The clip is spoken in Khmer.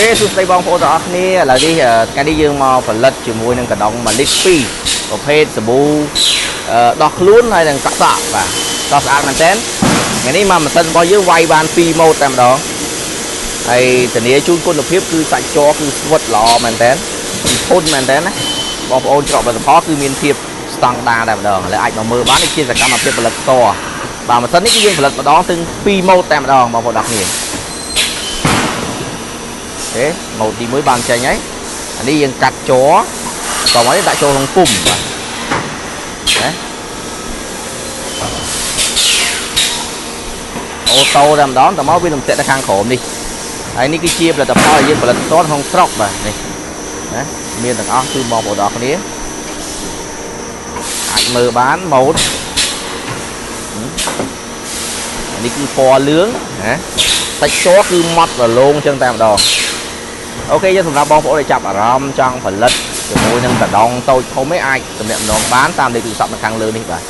សួស្តីបងប្អូនទាំងអស់គ្នាឥឡូវនេះថ្ងៃនេះយើងមកផលិតជាមួយនឹងកណ្ដុង1លីត្រ2ប្រភេទសាប៊ូដោះខ្លួនហើយនឹងសក់បាទសក់ស្អាតមែនតើថ្ងៃនេះមកម៉ាស៊ីនរបស់យើងវាយបាន2ម៉ូតតែម្ដងហើយធានាជូនគុណភាពគឺសាច់ជ័រគឺស្វិតល្អមែនតើធន់មែនតើណាបងប្អូនច្រកផលិតផលគឺមានភាពស្តង់ដារតែម្ដងឥឡូវអាចមកមើលបាននេះជាសកម្មភាពផលិតផ្ទាល់បាទម៉ាស៊ីននេះគឺយើងផលិតម្ដងถึง2ម៉ូតតែម្ដងបងប្អូនទាំងគ្នាម៉ូតទី1បានចេញហើយអានេះយើងកាត់ជ័រតោះមកនេះដាក់ចូលក្នុងពុំបាទណាអូតូតែម្ដងតមកវានឹងតាក់ទៅខាងក្រោមនេះហើយនេះគឺជាផលិតផលដែលយើងផលិតផ្ទាល់ក្នុងស្រុកបាទនេះណាមានទាំងអស់គឺបងប្អូនទាំងគ្នាអាចមើលបានម៉ូតនេះគឺពណ៌លឿងណាសាច់ជ័រគឺម៉ត់រលោងចឹងតែម្ដងអូខេយើងសម្រាប់បងប្អូនដែលចាប់អារម្មណ៍ចង់ផលិតជាមួយនឹងកណ្ដុងតូចធំឯងអាចទំនាក់ទំនងបានតាមលេខទូរស័ព្ទនៅខាងលើនេះបាទ